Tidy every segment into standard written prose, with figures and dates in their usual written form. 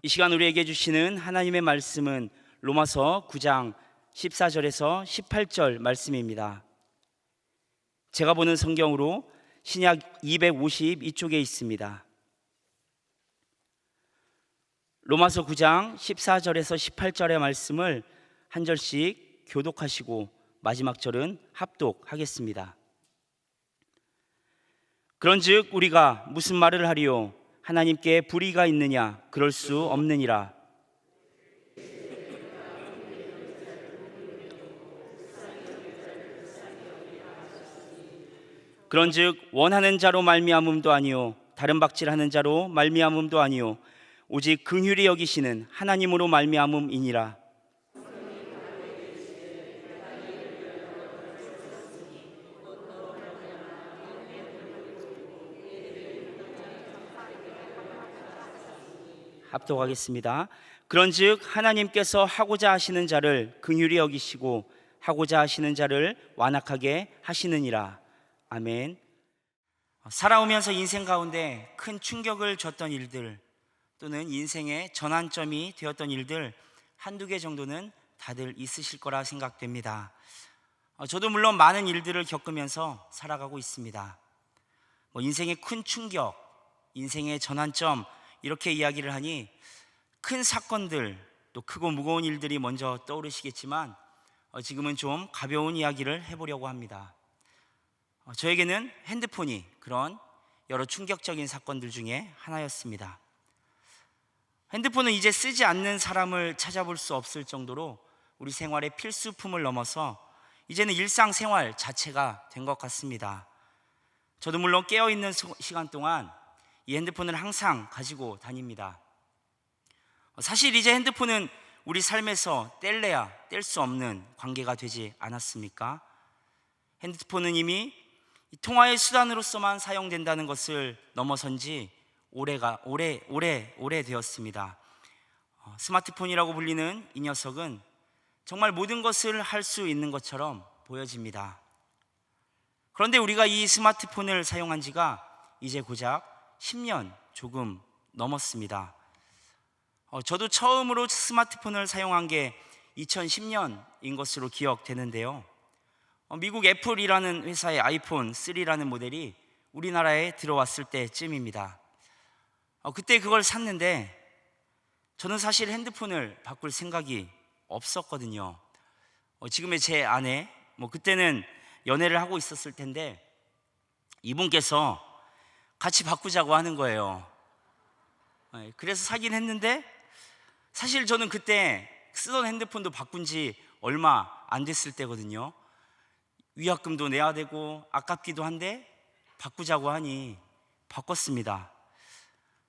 이 시간 우리에게 주시는 하나님의 말씀은 로마서 9장 14절에서 18절 말씀입니다. 제가 보는 성경으로 신약 252쪽에 있습니다. 로마서 9장 14절에서 18절의 말씀을 한 절씩 교독하시고 마지막 절은 합독하겠습니다. 그런즉 우리가 무슨 말을 하리요? 하나님께 불의가 있느냐? 그럴 수 없느니라. 그런즉 원하는 자로 말미암음도 아니요 다른 박질하는 자로 말미암음도 아니요 오직 긍휼히 여기시는 하나님으로 말미암음이니라. 합독하겠습니다. 그런즉 하나님께서 하고자 하시는 자를 긍휼히 여기시고 하고자 하시는 자를 완악하게 하시느니라. 아멘. 살아오면서 인생 가운데 큰 충격을 줬던 일들 또는 인생의 전환점이 되었던 일들 한두 개 정도는 다들 있으실 거라 생각됩니다. 저도 물론 많은 일들을 겪으면서 살아가고 있습니다. 인생의 큰 충격, 인생의 전환점 이렇게 이야기를 하니 큰 사건들 또 크고 무거운 일들이 먼저 떠오르시겠지만 지금은 좀 가벼운 이야기를 해보려고 합니다. 저에게는 핸드폰이 그런 여러 충격적인 사건들 중에 하나였습니다. 핸드폰은 이제 쓰지 않는 사람을 찾아볼 수 없을 정도로 우리 생활의 필수품을 넘어서 이제는 일상생활 자체가 된 것 같습니다. 저도 물론 깨어있는 시간 동안 이 핸드폰을 항상 가지고 다닙니다. 사실 이제 핸드폰은 우리 삶에서 뗄래야 뗄 수 없는 관계가 되지 않았습니까? 핸드폰은 이미 통화의 수단으로서만 사용된다는 것을 넘어선 지 오래되었습니다. 스마트폰이라고 불리는 이 녀석은 정말 모든 것을 할 수 있는 것처럼 보여집니다. 그런데 우리가 이 스마트폰을 사용한 지가 이제 고작 10년 조금 넘었습니다. 저도 처음으로 스마트폰을 사용한 게 2010년인 것으로 기억되는데요. 미국 애플이라는 회사의 아이폰 3라는 모델이 우리나라에 들어왔을 때쯤입니다. 그때 그걸 샀는데 저는 사실 핸드폰을 바꿀 생각이 없었거든요. 지금의 제 아내, 그때는 연애를 하고 있었을 텐데 이분께서 같이 바꾸자고 하는 거예요. 그래서 사긴 했는데 사실 저는 그때 쓰던 핸드폰도 바꾼 지 얼마 안 됐을 때거든요. 위약금도 내야 되고 아깝기도 한데 바꾸자고 하니 바꿨습니다.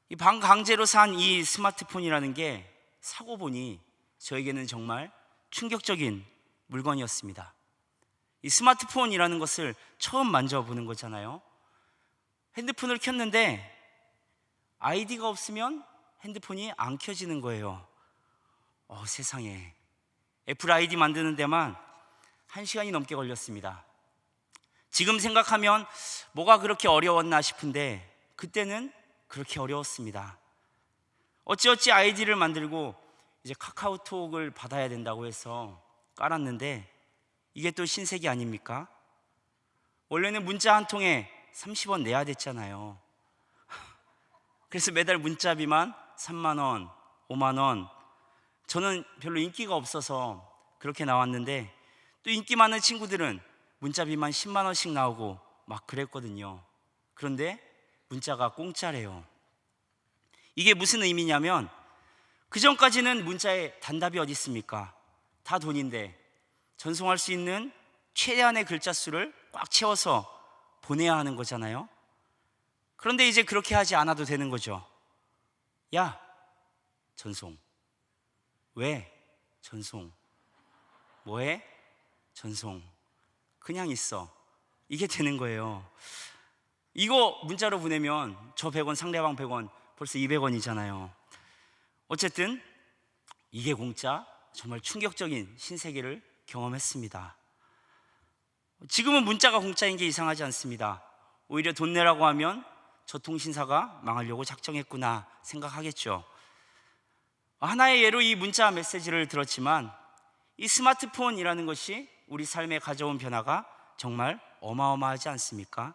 이 반강제로 산 이 스마트폰이라는 게 사고 보니 저에게는 정말 충격적인 물건이었습니다. 이 스마트폰이라는 것을 처음 만져보는 거잖아요. 핸드폰을 켰는데 아이디가 없으면 핸드폰이 안 켜지는 거예요. 세상에. 애플 아이디 만드는 데만 1시간이 넘게 걸렸습니다. 지금 생각하면 뭐가 그렇게 어려웠나 싶은데 그때는 그렇게 어려웠습니다. 어찌어찌 아이디를 만들고 이제 카카오톡을 받아야 된다고 해서 깔았는데 이게 또 신세계 아닙니까? 원래는 문자 한 통에 30원 내야 됐잖아요. 그래서 매달 문자비만 3만 원, 5만 원. 저는 별로 인기가 없어서 그렇게 나왔는데 또 인기 많은 친구들은 문자비만 10만 원씩 나오고 막 그랬거든요. 그런데 문자가 공짜래요. 이게 무슨 의미냐면 그전까지는 문자에 단답이 어디 있습니까? 다 돈인데 전송할 수 있는 최대한의 글자 수를 꽉 채워서 보내야 하는 거잖아요. 그런데 이제 그렇게 하지 않아도 되는 거죠. 야, 전송. 왜? 전송. 뭐해? 전송. 그냥 있어. 이게 되는 거예요. 이거 문자로 보내면 저 100원, 상대방 100원, 벌써 200원이잖아요. 어쨌든 이게 공짜, 정말 충격적인 신세계를 경험했습니다. 지금은 문자가 공짜인 게 이상하지 않습니다. 오히려 돈 내라고 하면 저 통신사가 망하려고 작정했구나 생각하겠죠. 하나의 예로 이 문자 메시지를 들었지만 이 스마트폰이라는 것이 우리 삶에 가져온 변화가 정말 어마어마하지 않습니까?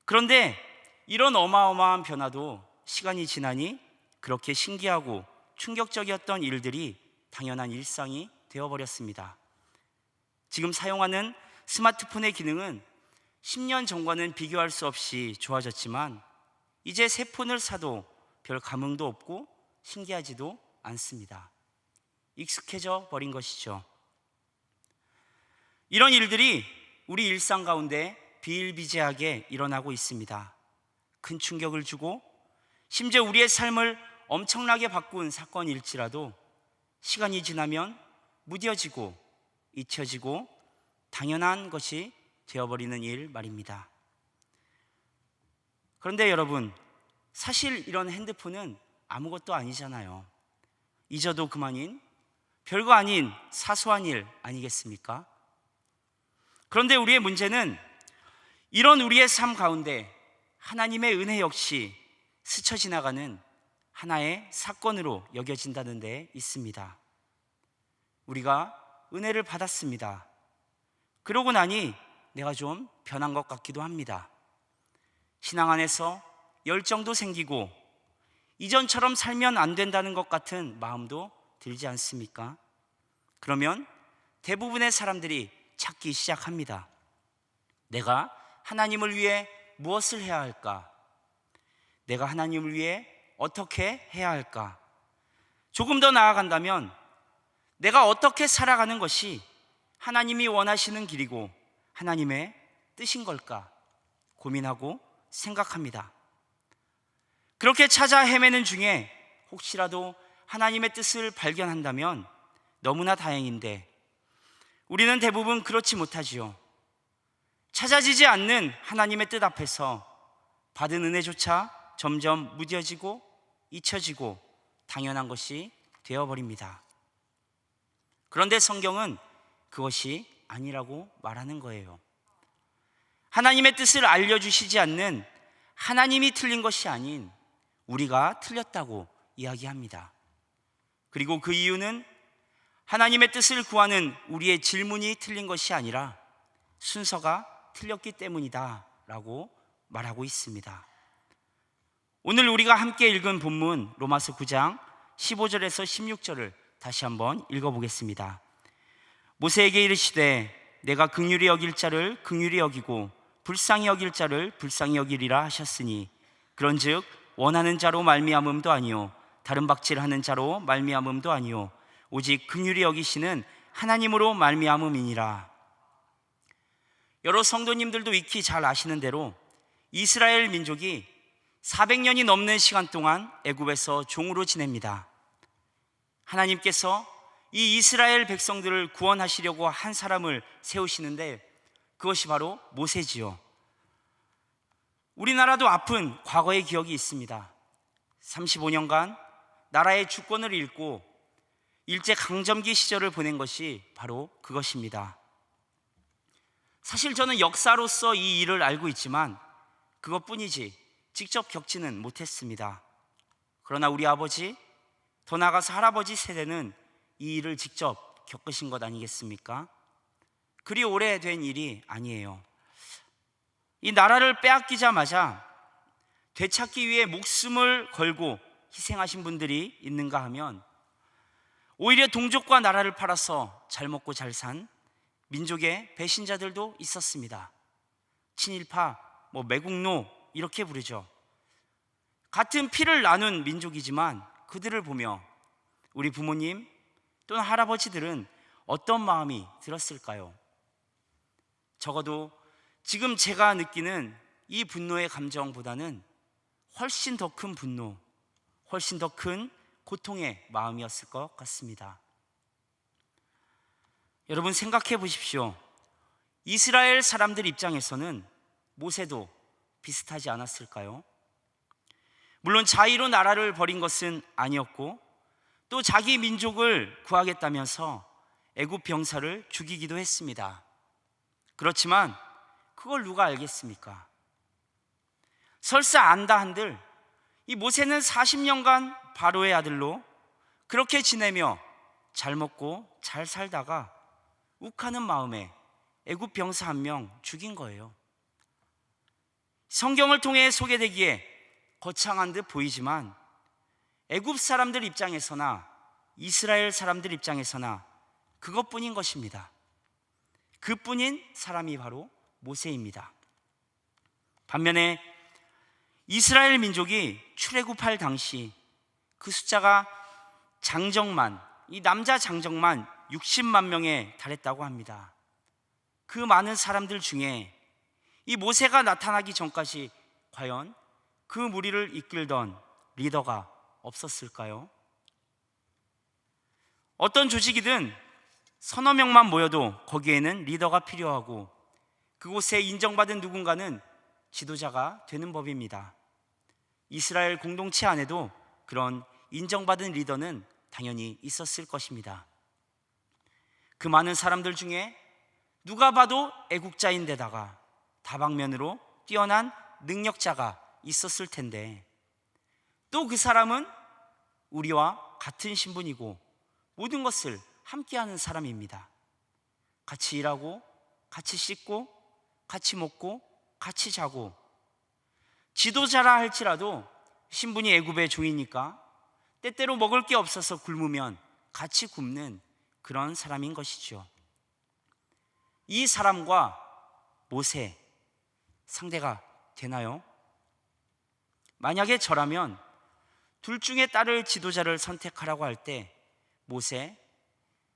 그런데 이런 어마어마한 변화도 시간이 지나니 그렇게 신기하고 충격적이었던 일들이 당연한 일상이 되어버렸습니다. 지금 사용하는 스마트폰의 기능은 10년 전과는 비교할 수 없이 좋아졌지만 이제 새 폰을 사도 별 감흥도 없고 신기하지도 않습니다. 익숙해져 버린 것이죠. 이런 일들이 우리 일상 가운데 비일비재하게 일어나고 있습니다. 큰 충격을 주고 심지어 우리의 삶을 엄청나게 바꾼 사건일지라도 시간이 지나면 무뎌지고 잊혀지고 당연한 것이 되어버리는 일 말입니다. 그런데 여러분, 사실 이런 핸드폰은 아무것도 아니잖아요. 잊어도 그만인 별거 아닌 사소한 일 아니겠습니까? 그런데 우리의 문제는 이런 우리의 삶 가운데 하나님의 은혜 역시 스쳐 지나가는 하나의 사건으로 여겨진다는 데 있습니다. 우리가 은혜를 받았습니다. 그러고 나니 내가 좀 변한 것 같기도 합니다. 신앙 안에서 열정도 생기고 이전처럼 살면 안 된다는 것 같은 마음도 들지 않습니까? 그러면 대부분의 사람들이 찾기 시작합니다. 내가 하나님을 위해 무엇을 해야 할까? 내가 하나님을 위해 어떻게 해야 할까? 조금 더 나아간다면 내가 어떻게 살아가는 것이 하나님이 원하시는 길이고 하나님의 뜻인 걸까? 고민하고 생각합니다. 그렇게 찾아 헤매는 중에 혹시라도 하나님의 뜻을 발견한다면 너무나 다행인데 우리는 대부분 그렇지 못하지요. 찾아지지 않는 하나님의 뜻 앞에서 받은 은혜조차 점점 무뎌지고 잊혀지고 당연한 것이 되어버립니다. 그런데 성경은 그것이 아니라고 말하는 거예요. 하나님의 뜻을 알려주시지 않는 하나님이 틀린 것이 아닌 우리가 틀렸다고 이야기합니다. 그리고 그 이유는 하나님의 뜻을 구하는 우리의 질문이 틀린 것이 아니라 순서가 틀렸기 때문이다 라고 말하고 있습니다. 오늘 우리가 함께 읽은 본문 로마서 9장 15절에서 16절을 다시 한번 읽어보겠습니다. 모세에게 이르시되 내가 긍휼히 여길 자를 긍휼히 여기고 불쌍히 여길 자를 불쌍히 여기리라 하셨으니 그런즉 원하는 자로 말미암음도 아니요 다른 박질하는 자로 말미암음도 아니요 오직 긍휼히 여기시는 하나님으로 말미암음이니라. 여러 성도님들도 익히 잘 아시는 대로 이스라엘 민족이 400년이 넘는 시간 동안 애굽에서 종으로 지냅니다. 하나님께서 이 이스라엘 백성들을 구원하시려고 한 사람을 세우시는데 그것이 바로 모세지요. 우리나라도 아픈 과거의 기억이 있습니다. 35년간 나라의 주권을 잃고 일제강점기 시절을 보낸 것이 바로 그것입니다. 사실 저는 역사로서 이 일을 알고 있지만 그것뿐이지 직접 겪지는 못했습니다. 그러나 우리 아버지, 더 나아가서 할아버지 세대는 이 일을 직접 겪으신 것 아니겠습니까? 그리 오래된 일이 아니에요. 이 나라를 빼앗기자마자 되찾기 위해 목숨을 걸고 희생하신 분들이 있는가 하면 오히려 동족과 나라를 팔아서 잘 먹고 잘 산 민족의 배신자들도 있었습니다. 친일파, 매국노 이렇게 부르죠. 같은 피를 나눈 민족이지만 그들을 보며 우리 부모님 또는 할아버지들은 어떤 마음이 들었을까요? 적어도 지금 제가 느끼는 이 분노의 감정보다는 훨씬 더 큰 분노, 훨씬 더 큰 고통의 마음이었을 것 같습니다. 여러분 생각해 보십시오. 이스라엘 사람들 입장에서는 모세도 비슷하지 않았을까요? 물론 자의로 나라를 버린 것은 아니었고 또 자기 민족을 구하겠다면서 애굽 병사를 죽이기도 했습니다. 그렇지만 그걸 누가 알겠습니까? 설사 안다 한들 이 모세는 40년간 바로의 아들로 그렇게 지내며 잘 먹고 잘 살다가 욱하는 마음에 애굽 병사 한 명 죽인 거예요. 성경을 통해 소개되기에 거창한 듯 보이지만 애굽 사람들 입장에서나 이스라엘 사람들 입장에서나 그것뿐인 것입니다. 그뿐인 사람이 바로 모세입니다. 반면에 이스라엘 민족이 출애굽할 당시 그 숫자가 장정만, 이 남자 장정만 60만 명에 달했다고 합니다. 그 많은 사람들 중에 이 모세가 나타나기 전까지 과연 그 무리를 이끌던 리더가 없었을까요? 어떤 조직이든 서너 명만 모여도 거기에는 리더가 필요하고 그곳에 인정받은 누군가는 지도자가 되는 법입니다. 이스라엘 공동체 안에도 그런 인정받은 리더는 당연히 있었을 것입니다. 그 많은 사람들 중에 누가 봐도 애국자인데다가 다방면으로 뛰어난 능력자가 있었을 텐데 또 그 사람은 우리와 같은 신분이고 모든 것을 함께하는 사람입니다. 같이 일하고 같이 씻고 같이 먹고 같이 자고 지도자라 할지라도 신분이 애굽의 종이니까 때때로 먹을 게 없어서 굶으면 같이 굶는 그런 사람인 것이죠. 이 사람과 모세 상대가 되나요? 만약에 저라면 둘 중에 따를 지도자를 선택하라고 할 때 모세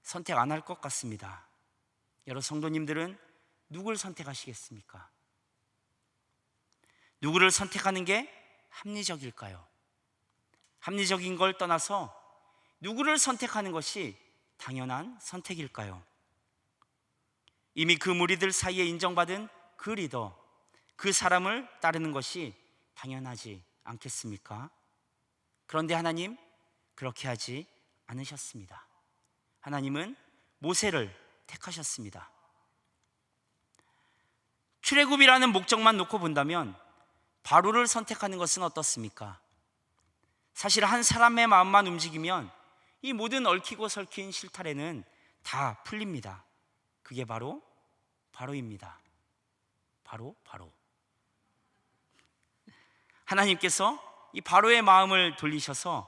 선택 안 할 것 같습니다. 여러 성도님들은 누굴 선택하시겠습니까? 누구를 선택하는 게 합리적일까요? 합리적인 걸 떠나서 누구를 선택하는 것이 당연한 선택일까요? 이미 그 무리들 사이에 인정받은 그 리더, 그 사람을 따르는 것이 당연하지 않겠습니까? 그런데 하나님 그렇게 하지 않으셨습니다. 하나님은 모세를 택하셨습니다. 출애굽이라는 목적만 놓고 본다면 바로를 선택하는 것은 어떻습니까? 사실 한 사람의 마음만 움직이면 이 모든 얽히고 설킨 실타래는 다 풀립니다. 그게 바로 바로입니다. 바로. 하나님께서 이 바로의 마음을 돌리셔서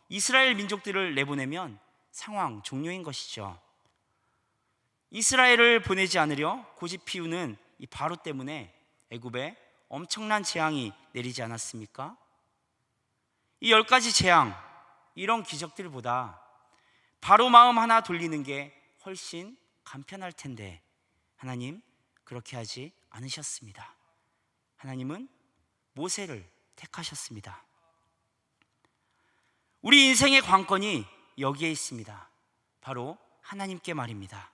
이스라엘 민족들을 내보내면 상황 종료인 것이죠. 이스라엘을 보내지 않으려 고집 피우는 이 바로 때문에 애굽에 엄청난 재앙이 내리지 않았습니까? 이 10가지 재앙, 이런 기적들보다 바로 마음 하나 돌리는 게 훨씬 간편할 텐데 하나님 그렇게 하지 않으셨습니다. 하나님은 모세를 택하셨습니다. 우리 인생의 관건이 여기에 있습니다. 바로 하나님께 말입니다.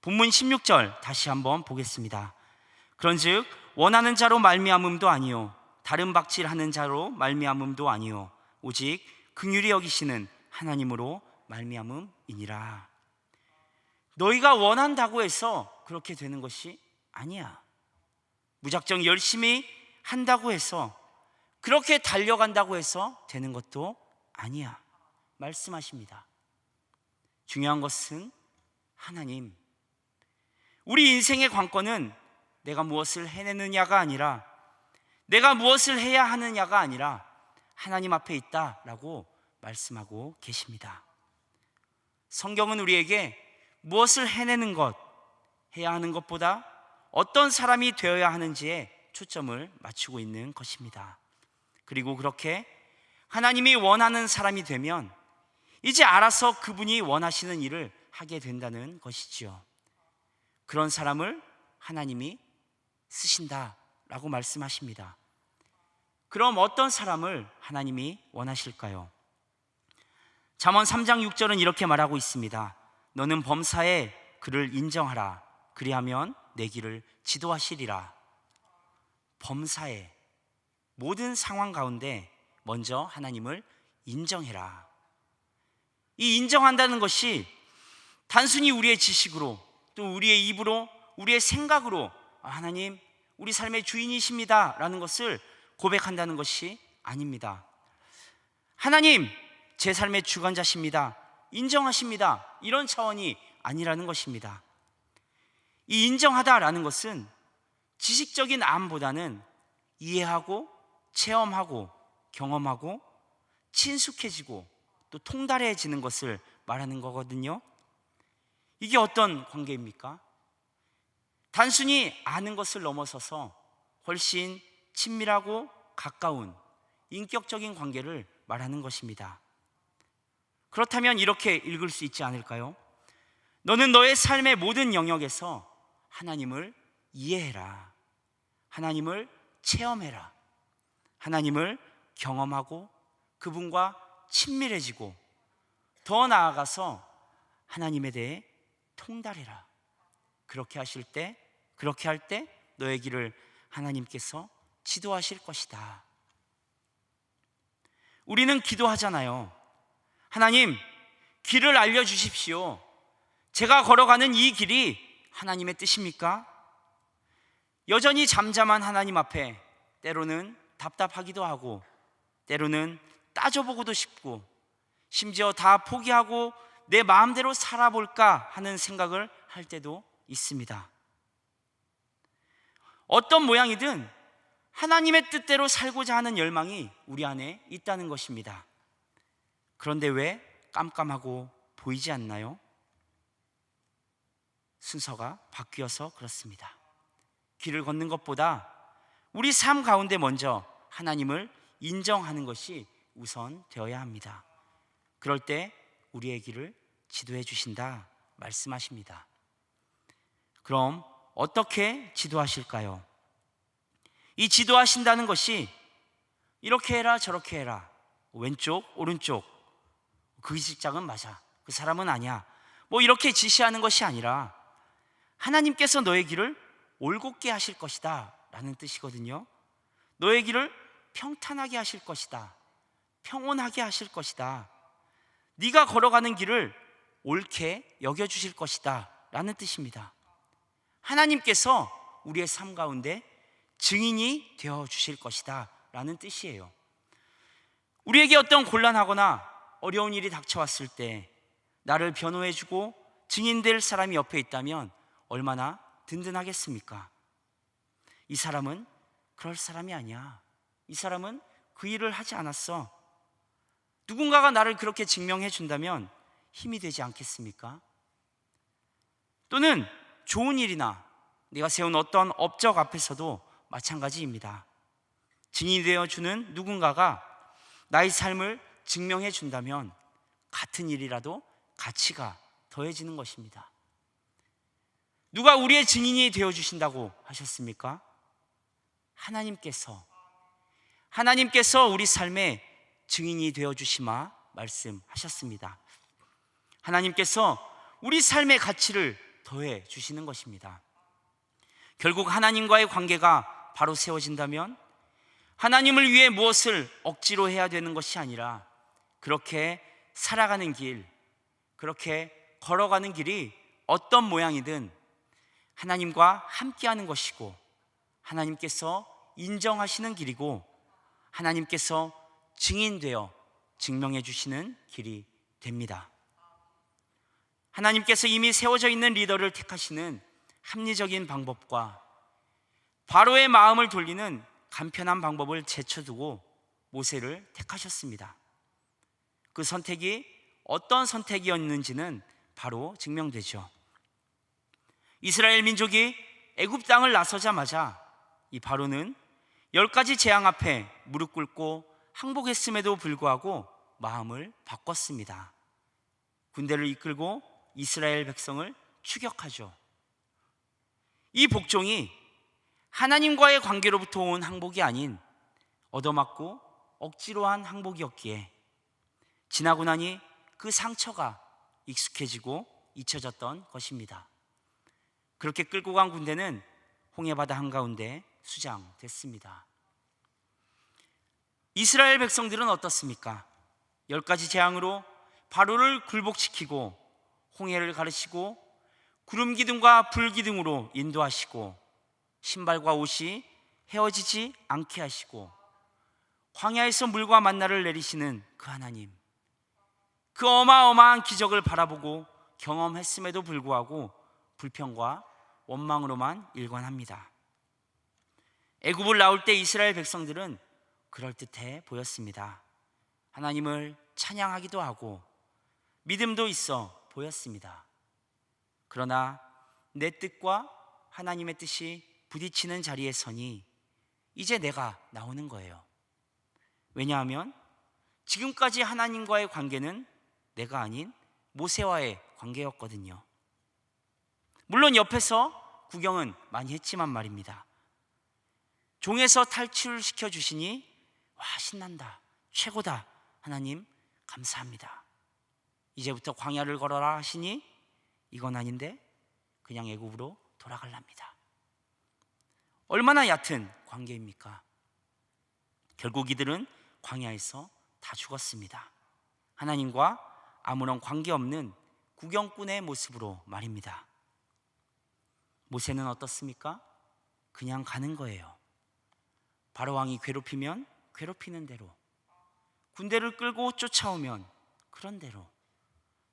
본문 16절 다시 한번 보겠습니다. 그런즉 원하는 자로 말미암음도 아니요 다른 박질하는 자로 말미암음도 아니요 오직 긍휼히 여기시는 하나님으로 말미암음이니라. 너희가 원한다고 해서 그렇게 되는 것이 아니야. 무작정 열심히 한다고 해서 그렇게 달려간다고 해서 되는 것도 아니야 말씀하십니다. 중요한 것은 하나님, 우리 인생의 관건은 내가 무엇을 해내느냐가 아니라 내가 무엇을 해야 하느냐가 아니라 하나님 앞에 있다라고 말씀하고 계십니다. 성경은 우리에게 무엇을 해내는 것, 해야 하는 것보다 어떤 사람이 되어야 하는지에 초점을 맞추고 있는 것입니다. 그리고 그렇게 하나님이 원하는 사람이 되면 이제 알아서 그분이 원하시는 일을 하게 된다는 것이지요. 그런 사람을 하나님이 쓰신다라고 말씀하십니다. 그럼 어떤 사람을 하나님이 원하실까요? 잠언 3장 6절은 이렇게 말하고 있습니다. 너는 범사에 그를 인정하라. 그리하면 내 길을 지도하시리라. 범사에, 모든 상황 가운데 먼저 하나님을 인정해라. 이 인정한다는 것이 단순히 우리의 지식으로 또 우리의 입으로 우리의 생각으로 하나님 우리 삶의 주인이십니다 라는 것을 고백한다는 것이 아닙니다. 하나님 제 삶의 주관자십니다, 인정하십니다, 이런 차원이 아니라는 것입니다. 이 인정하다라는 것은 지식적인 암보다는 이해하고 체험하고 경험하고 친숙해지고 또 통달해지는 것을 말하는 거거든요. 이게 어떤 관계입니까? 단순히 아는 것을 넘어서서 훨씬 친밀하고 가까운 인격적인 관계를 말하는 것입니다. 그렇다면 이렇게 읽을 수 있지 않을까요? 너는 너의 삶의 모든 영역에서 하나님을 이해해라, 하나님을 체험해라, 하나님을 경험하고 그분과 친밀해지고 더 나아가서 하나님에 대해 통달해라. 그렇게 할 때 너의 길을 하나님께서 지도하실 것이다. 우리는 기도하잖아요. 하나님, 길을 알려주십시오. 제가 걸어가는 이 길이 하나님의 뜻입니까? 여전히 잠잠한 하나님 앞에 때로는 답답하기도 하고, 때로는 따져보고도 싶고, 심지어 다 포기하고 내 마음대로 살아볼까 하는 생각을 할 때도 있습니다. 어떤 모양이든 하나님의 뜻대로 살고자 하는 열망이 우리 안에 있다는 것입니다. 그런데 왜 깜깜하고 보이지 않나요? 순서가 바뀌어서 그렇습니다. 길을 걷는 것보다 우리 삶 가운데 먼저 하나님을 인정하는 것이 우선 되어야 합니다. 그럴 때 우리의 길을 지도해 주신다 말씀하십니다. 그럼 어떻게 지도하실까요? 이 지도하신다는 것이 이렇게 해라 저렇게 해라, 왼쪽 오른쪽, 그 직장은 맞아, 그 사람은 아니야, 뭐 이렇게 지시하는 것이 아니라 하나님께서 너의 길을 올곧게 하실 것이다 라는 뜻이거든요. 너의 길을 평탄하게 하실 것이다, 평온하게 하실 것이다, 네가 걸어가는 길을 옳게 여겨주실 것이다 라는 뜻입니다. 하나님께서 우리의 삶 가운데 증인이 되어주실 것이다 라는 뜻이에요. 우리에게 어떤 곤란하거나 어려운 일이 닥쳐왔을 때 나를 변호해주고 증인될 사람이 옆에 있다면 얼마나 든든하겠습니까? 이 사람은 그럴 사람이 아니야, 이 사람은 그 일을 하지 않았어, 누군가가 나를 그렇게 증명해 준다면 힘이 되지 않겠습니까? 또는 좋은 일이나 내가 세운 어떤 업적 앞에서도 마찬가지입니다. 증인이 되어주는 누군가가 나의 삶을 증명해 준다면 같은 일이라도 가치가 더해지는 것입니다. 누가 우리의 증인이 되어주신다고 하셨습니까? 하나님께서 우리 삶의 증인이 되어주시마 말씀하셨습니다. 하나님께서 우리 삶의 가치를 더해 주시는 것입니다. 결국 하나님과의 관계가 바로 세워진다면 하나님을 위해 무엇을 억지로 해야 되는 것이 아니라 그렇게 살아가는 길, 그렇게 걸어가는 길이 어떤 모양이든 하나님과 함께하는 것이고 하나님께서 인정하시는 길이고 하나님께서 증인되어 증명해 주시는 길이 됩니다. 하나님께서 이미 세워져 있는 리더를 택하시는 합리적인 방법과 바로의 마음을 돌리는 간편한 방법을 제쳐두고 모세를 택하셨습니다. 그 선택이 어떤 선택이었는지는 바로 증명되죠. 이스라엘 민족이 애굽 땅을 나서자마자 이 바로는 10가지 재앙 앞에 무릎 꿇고 항복했음에도 불구하고 마음을 바꿨습니다. 군대를 이끌고 이스라엘 백성을 추격하죠. 이 복종이 하나님과의 관계로부터 온 항복이 아닌 얻어맞고 억지로 한 항복이었기에 지나고 나니 그 상처가 익숙해지고 잊혀졌던 것입니다. 그렇게 끌고 간 군대는 홍해바다 한가운데 수장됐습니다. 이스라엘 백성들은 어떻습니까? 10가지 재앙으로 바로를 굴복시키고 홍해를 가르시고 구름 기둥과 불 기둥으로 인도하시고 신발과 옷이 헤어지지 않게 하시고 광야에서 물과 만나를 내리시는 그 하나님, 그 어마어마한 기적을 바라보고 경험했음에도 불구하고 불평과 원망으로만 일관합니다. 애굽을 나올 때 이스라엘 백성들은 그럴듯해 보였습니다. 하나님을 찬양하기도 하고 믿음도 있어 보였습니다. 그러나 내 뜻과 하나님의 뜻이 부딪히는 자리에 서니 이제 내가 나오는 거예요. 왜냐하면 지금까지 하나님과의 관계는 내가 아닌 모세와의 관계였거든요. 물론 옆에서 구경은 많이 했지만 말입니다. 종에서 탈출시켜 주시니 와, 신난다, 최고다, 하나님 감사합니다. 이제부터 광야를 걸어라 하시니 이건 아닌데 그냥 애굽으로 돌아갈랍니다. 얼마나 얕은 관계입니까? 결국 이들은 광야에서 다 죽었습니다. 하나님과 아무런 관계없는 구경꾼의 모습으로 말입니다. 모세는 어떻습니까? 그냥 가는 거예요. 바로왕이 괴롭히면 괴롭히는 대로, 군대를 끌고 쫓아오면 그런 대로,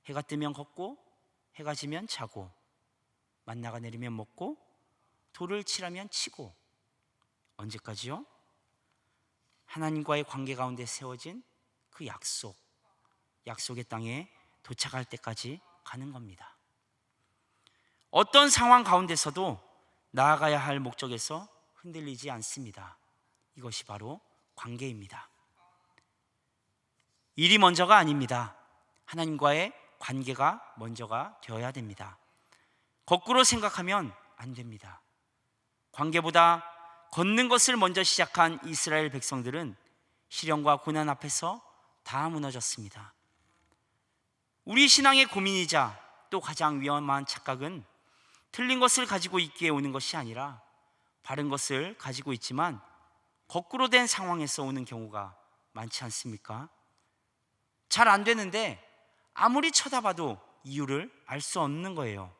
해가 뜨면 걷고 해가 지면 자고, 만나가 내리면 먹고 돌을 치라면 치고. 언제까지요? 하나님과의 관계 가운데 세워진 그 약속의 땅에 도착할 때까지 가는 겁니다. 어떤 상황 가운데서도 나아가야 할 목적에서 흔들리지 않습니다. 이것이 바로 관계입니다. 일이 먼저가 아닙니다. 하나님과의 관계가 먼저가 되어야 됩니다. 거꾸로 생각하면 안 됩니다. 관계보다 걷는 것을 먼저 시작한 이스라엘 백성들은 시련과 고난 앞에서 다 무너졌습니다. 우리 신앙의 고민이자 또 가장 위험한 착각은 틀린 것을 가지고 있기에 오는 것이 아니라 바른 것을 가지고 있지만 거꾸로 된 상황에서 오는 경우가 많지 않습니까? 잘 안 되는데 아무리 쳐다봐도 이유를 알 수 없는 거예요.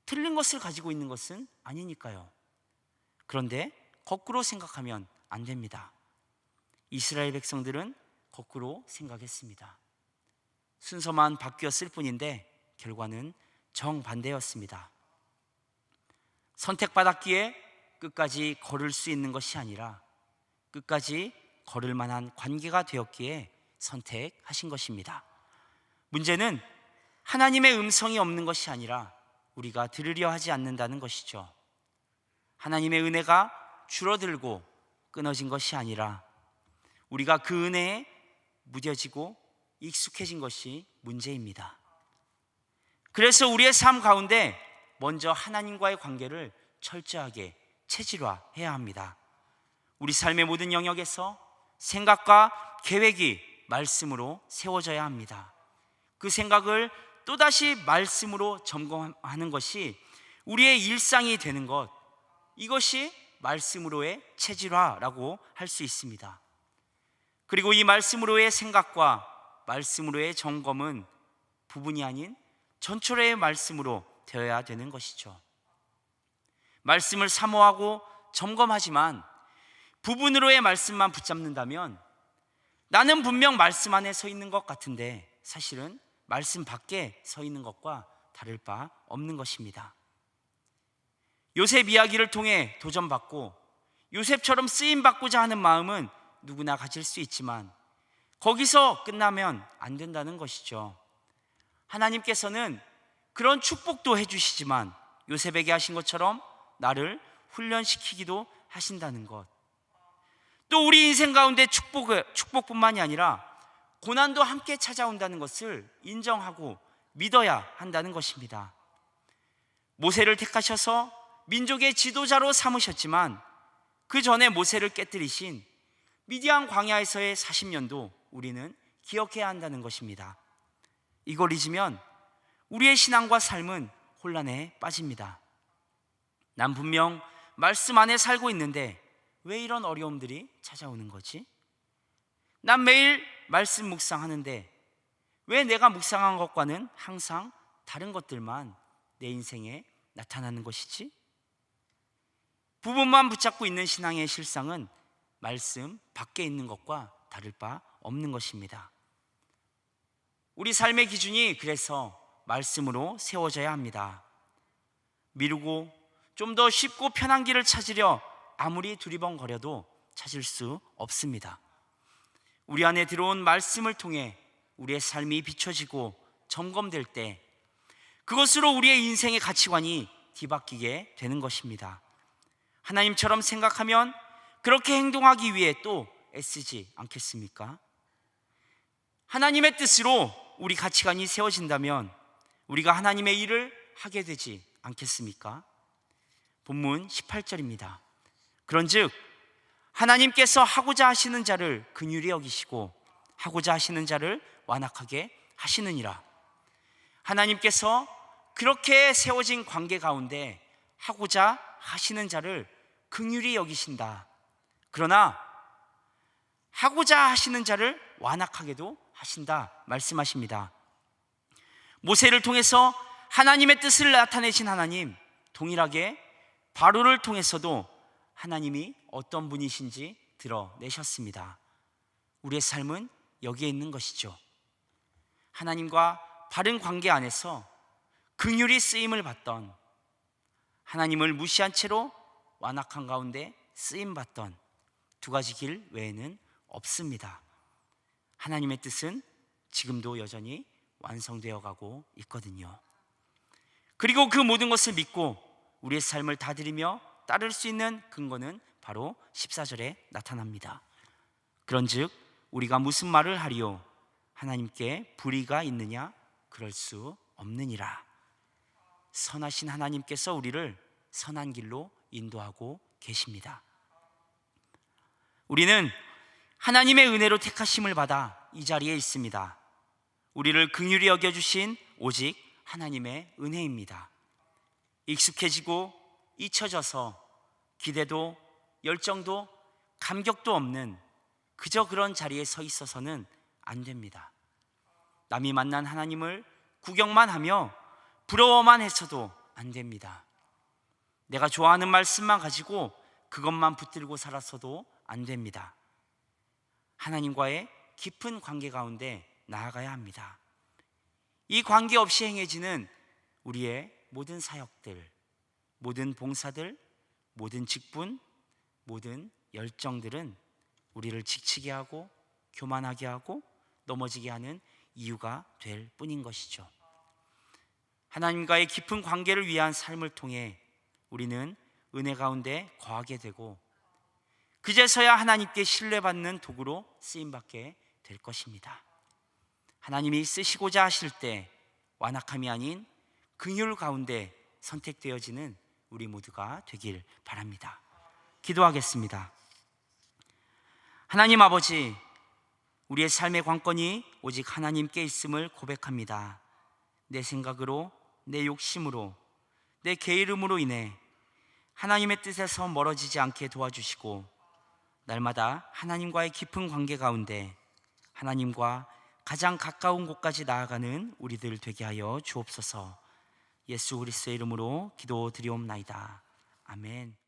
틀린 것을 가지고 있는 것은 아니니까요. 그런데 거꾸로 생각하면 안 됩니다. 이스라엘 백성들은 거꾸로 생각했습니다. 순서만 바뀌었을 뿐인데 결과는 정반대였습니다. 선택받았기에 끝까지 걸을 수 있는 것이 아니라 끝까지 걸을 만한 관계가 되었기에 선택하신 것입니다. 문제는 하나님의 음성이 없는 것이 아니라 우리가 들으려 하지 않는다는 것이죠. 하나님의 은혜가 줄어들고 끊어진 것이 아니라 우리가 그 은혜에 무뎌지고 익숙해진 것이 문제입니다. 그래서 우리의 삶 가운데 먼저 하나님과의 관계를 철저하게 체질화해야 합니다. 우리 삶의 모든 영역에서 생각과 계획이 말씀으로 세워져야 합니다. 그 생각을 또다시 말씀으로 점검하는 것이 우리의 일상이 되는 것, 이것이 말씀으로의 체질화라고 할 수 있습니다. 그리고 이 말씀으로의 생각과 말씀으로의 점검은 부분이 아닌 전철의 말씀으로 되어야 되는 것이죠. 말씀을 사모하고 점검하지만 부분으로의 말씀만 붙잡는다면 나는 분명 말씀 안에 서 있는 것 같은데 사실은 말씀 밖에 서 있는 것과 다를 바 없는 것입니다. 요셉 이야기를 통해 도전받고 요셉처럼 쓰임받고자 하는 마음은 누구나 가질 수 있지만 거기서 끝나면 안 된다는 것이죠. 하나님께서는 그런 축복도 해주시지만 요셉에게 하신 것처럼 나를 훈련시키기도 하신다는 것, 또 우리 인생 가운데 축복뿐만이 아니라 고난도 함께 찾아온다는 것을 인정하고 믿어야 한다는 것입니다. 모세를 택하셔서 민족의 지도자로 삼으셨지만 그 전에 모세를 깨뜨리신 미디안 광야에서의 40년도 우리는 기억해야 한다는 것입니다. 이걸 잊으면 우리의 신앙과 삶은 혼란에 빠집니다. 난 분명 말씀 안에 살고 있는데 왜 이런 어려움들이 찾아오는 거지? 난 매일 말씀 묵상하는데 왜 내가 묵상한 것과는 항상 다른 것들만 내 인생에 나타나는 것이지? 부분만 붙잡고 있는 신앙의 실상은 말씀 밖에 있는 것과 다를 바 없는 것입니다. 우리 삶의 기준이 그래서 말씀으로 세워져야 합니다. 미루고 좀 더 쉽고 편한 길을 찾으려 아무리 두리번거려도 찾을 수 없습니다. 우리 안에 들어온 말씀을 통해 우리의 삶이 비춰지고 점검될 때 그것으로 우리의 인생의 가치관이 뒤바뀌게 되는 것입니다. 하나님처럼 생각하면 그렇게 행동하기 위해 또 애쓰지 않겠습니까? 하나님의 뜻으로 우리 가치관이 세워진다면 우리가 하나님의 일을 하게 되지 않겠습니까? 본문 18절입니다. 그런즉 하나님께서 하고자 하시는 자를 긍휼히 여기시고 하고자 하시는 자를 완악하게 하시느니라. 하나님께서 그렇게 세워진 관계 가운데 하고자 하시는 자를 긍휼히 여기신다. 그러나 하고자 하시는 자를 완악하게도 하신다 말씀하십니다. 모세를 통해서 하나님의 뜻을 나타내신 하나님, 동일하게 바로를 통해서도 하나님이 어떤 분이신지 드러내셨습니다. 우리의 삶은 여기에 있는 것이죠. 하나님과 바른 관계 안에서 긍휼히 쓰임을 받던, 하나님을 무시한 채로 완악한 가운데 쓰임받던 두 가지 길 외에는 없습니다. 하나님의 뜻은 지금도 여전히 완성되어 가고 있거든요. 그리고 그 모든 것을 믿고 우리의 삶을 다드리며 따를 수 있는 근거는 바로 14절에 나타납니다. 그런즉 우리가 무슨 말을 하리요? 하나님께 불의가 있느냐? 그럴 수 없느니라. 선하신 하나님께서 우리를 선한 길로 인도하고 계십니다. 우리는 하나님의 은혜로 택하심을 받아 이 자리에 있습니다. 우리를 긍휼히 여겨주신 오직 하나님의 은혜입니다. 익숙해지고 잊혀져서 기대도 열정도 감격도 없는 그저 그런 자리에 서 있어서는 안 됩니다. 남이 만난 하나님을 구경만 하며 부러워만 해서도 안 됩니다. 내가 좋아하는 말씀만 가지고 그것만 붙들고 살아서도 안 됩니다. 하나님과의 깊은 관계 가운데 나아가야 합니다. 이 관계 없이 행해지는 우리의 모든 사역들, 모든 봉사들, 모든 직분, 모든 열정들은 우리를 지치게 하고 교만하게 하고 넘어지게 하는 이유가 될 뿐인 것이죠. 하나님과의 깊은 관계를 위한 삶을 통해 우리는 은혜 가운데 거하게 되고 그제서야 하나님께 신뢰받는 도구로 쓰임받게 될 것입니다. 하나님이 쓰시고자 하실 때 완악함이 아닌 긍휼 가운데 선택되어지는 우리 모두가 되길 바랍니다. 기도하겠습니다. 하나님 아버지, 우리의 삶의 관건이 오직 하나님께 있음을 고백합니다. 내 생각으로, 내 욕심으로, 내 게으름으로 인해 하나님의 뜻에서 멀어지지 않게 도와주시고 날마다 하나님과의 깊은 관계 가운데 하나님과 가장 가까운 곳까지 나아가는 우리들 되게 하여 주옵소서. 예수 그리스도의 이름으로 기도드리옵나이다. 아멘.